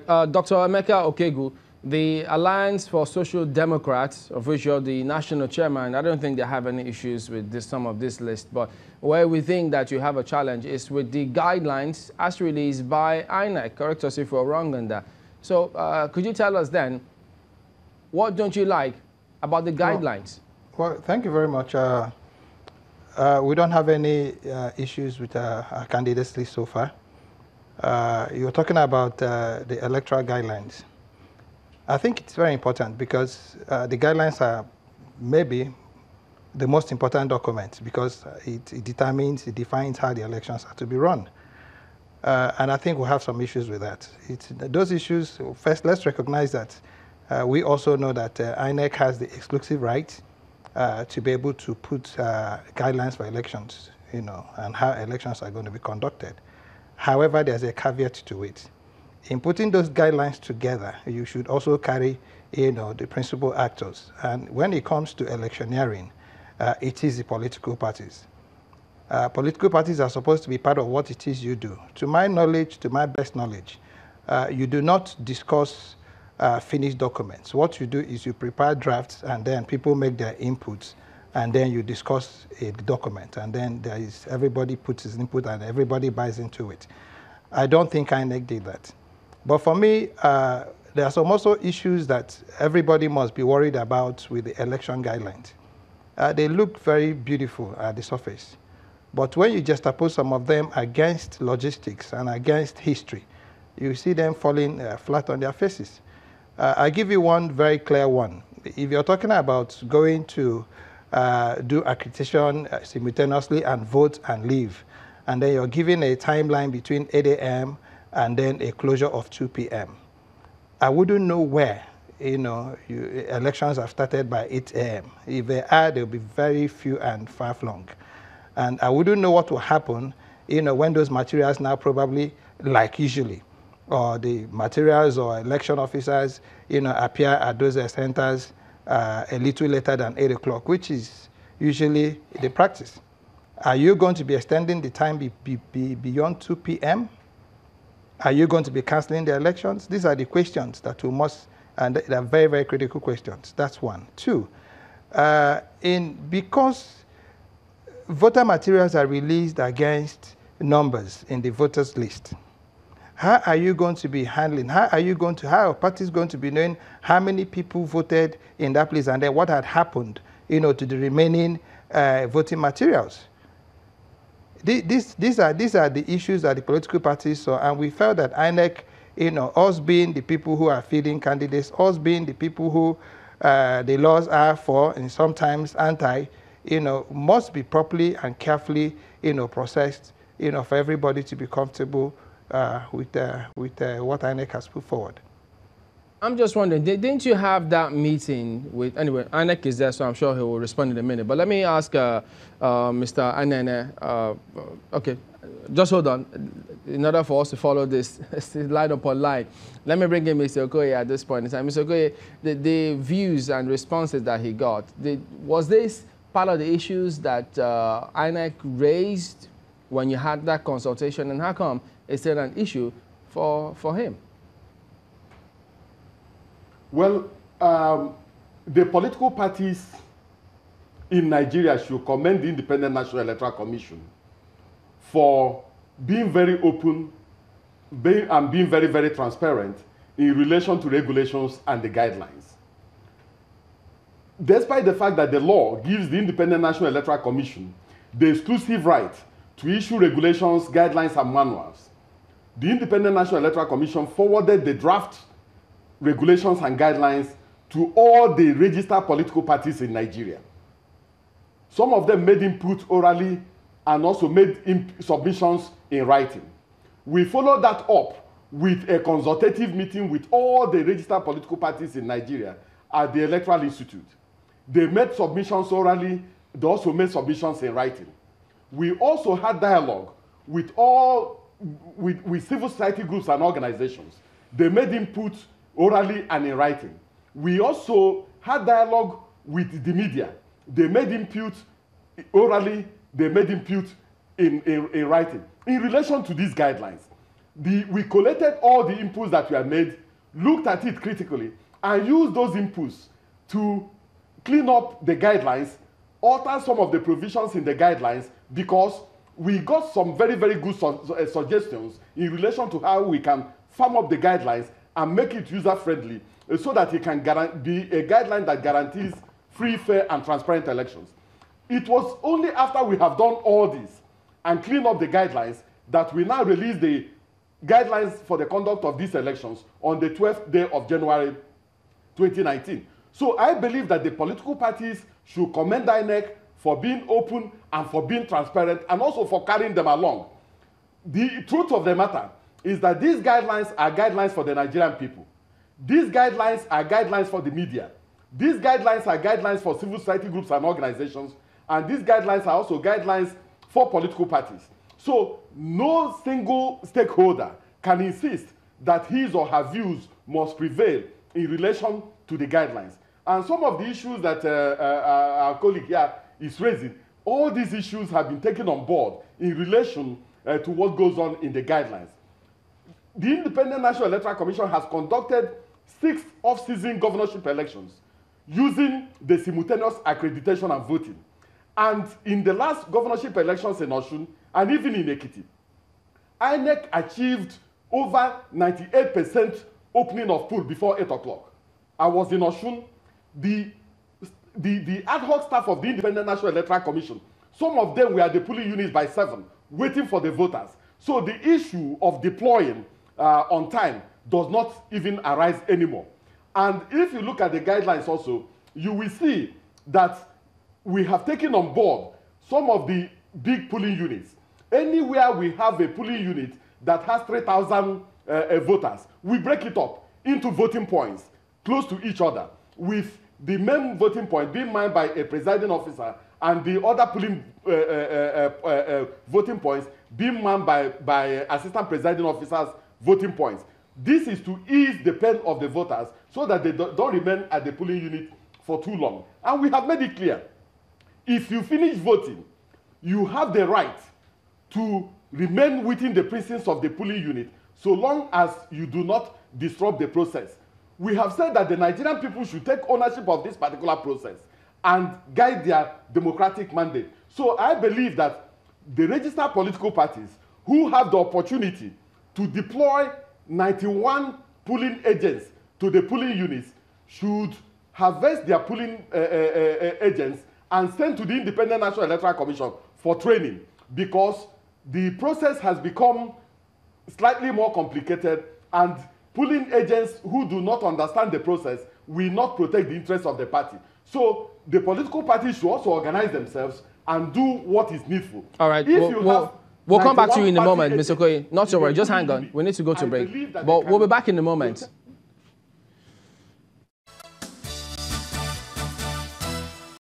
Dr. Emeka Okegu, the Alliance for Social Democrats, of which you're the national chairman, I don't think they have any issues with some of this list, but where we think that you have a challenge is with the guidelines as released by INEC. Correct us if we're wrong on that. So could you tell us then, what don't you like about the guidelines? Well, thank you very much. We don't have any issues with our candidates list so far. You're talking about the electoral guidelines. I think it's very important because the guidelines are maybe the most important document because it defines how the elections are to be run. And I think we'll have some issues with that. Those issues, first, let's recognize that we also know that INEC has the exclusive right to be able to put guidelines for elections, and how elections are going to be conducted. However, there's a caveat to it. In putting those guidelines together, you should also carry, the principal actors. And when it comes to electioneering, it is the political parties. Political parties are supposed to be part of what it is you do. To my knowledge, to my best knowledge, you do not discuss finished documents. What you do is you prepare drafts, and then people make their inputs, and then you discuss a document, and then everybody puts his input and everybody buys into it. I don't think INEC did that. But for me, there are some also issues that everybody must be worried about with the election guidelines. They look very beautiful at the surface. But when you juxtapose some of them against logistics and against history, you see them falling flat on their faces. I'll give you one very clear one. If you're talking about going to do accreditation simultaneously and vote and leave, and then you're given a timeline between 8 a.m. and then a closure of 2 p.m. I wouldn't know where, elections have started by 8 a.m. If they are, they'll be very few and far-flung. And I wouldn't know what will happen, when those materials now probably, like usually, or the materials or election officers, appear at those centers a little later than 8 o'clock, which is usually the practice. Are you going to be extending the time beyond 2 p.m.? Are you going to be canceling the elections? These are the questions that we must, and they're very, very critical questions. That's one. Two, because voter materials are released against numbers in the voters list, how are you going to be handling, how are parties going to be knowing how many people voted in that place and then what had happened, to the remaining voting materials? These are the issues that the political parties saw, and we felt that INEC, us being the people who are feeding candidates, us being the people who the laws are for and sometimes anti, must be properly and carefully, processed, for everybody to be comfortable with what INEC has put forward. I'm just wondering, didn't you have that meeting with, anyway, INEC is there, so I'm sure he will respond in a minute. But let me ask Mr. Anene, okay, just hold on. In order for us to follow this line upon line, let me bring in Mr. Okoye at this point in time. Mr. Okoye, the views and responses that he got, was this part of the issues that INEC raised when you had that consultation, and how come it's still an issue for him? Well, the political parties in Nigeria should commend the Independent National Electoral Commission for being very open and being very, very transparent in relation to regulations and the guidelines. Despite the fact that the law gives the Independent National Electoral Commission the exclusive right to issue regulations, guidelines, and manuals, the Independent National Electoral Commission forwarded the draft regulations and guidelines to all the registered political parties in Nigeria. Some of them made input orally and also made submissions in writing. We followed that up with a consultative meeting with all the registered political parties in Nigeria at the Electoral Institute. They made submissions orally, they also made submissions in writing. We also had dialogue with civil society groups and organizations. They made input orally and in writing. We also had dialogue with the media. They made input orally, they made input in writing. In relation to these guidelines, we collated all the inputs that were made, looked at it critically, and used those inputs to clean up the guidelines, alter some of the provisions in the guidelines, because we got some very, very good suggestions in relation to how we can firm up the guidelines and make it user-friendly so that it can be a guideline that guarantees free, fair, and transparent elections. It was only after we have done all this and cleaned up the guidelines that we now release the guidelines for the conduct of these elections on the 12th day of January 2019. So I believe that the political parties should commend INEC for being open and for being transparent, and also for carrying them along. The truth of the matter is that these guidelines are guidelines for the Nigerian people. These guidelines are guidelines for the media. These guidelines are guidelines for civil society groups and organizations, and these guidelines are also guidelines for political parties. So no single stakeholder can insist that his or her views must prevail in relation to the guidelines. And some of the issues that our colleague here is raising, all these issues have been taken on board in relation to what goes on in the guidelines. The Independent National Electoral Commission has conducted 6 off-season governorship elections using the simultaneous accreditation and voting. And in the last governorship elections in Osun, and even in Ekiti, INEC achieved over 98% opening of poll before 8 o'clock. I was in Osun. The ad hoc staff of the Independent National Electoral Commission, some of them were at the polling units by 7, waiting for the voters. So the issue of deploying on time does not even arise anymore. And if you look at the guidelines also, you will see that we have taken on board some of the big polling units. Anywhere we have a polling unit that has 3,000 voters, we break it up into voting points close to each other, with the main voting point being manned by a presiding officer and the other polling voting points being manned by assistant presiding officers' voting points. This is to ease the pain of the voters so that they don't remain at the polling unit for too long. And we have made it clear, if you finish voting, you have the right to remain within the precincts of the polling unit so long as you do not disrupt the process. We have said that the Nigerian people should take ownership of this particular process and guide their democratic mandate. So I believe that the registered political parties who have the opportunity to deploy 91 polling agents to the polling units should harvest their polling agents and send to the Independent National Electoral Commission for training, because the process has become slightly more complicated, and polling agents who do not understand the process will not protect the interests of the party. So the political parties should also organize themselves and do what is needful. All right. We'll come back to you in a moment, Mr. Okoye. Not to worry. Just hang on. We need to go to break. But we'll be back in a moment.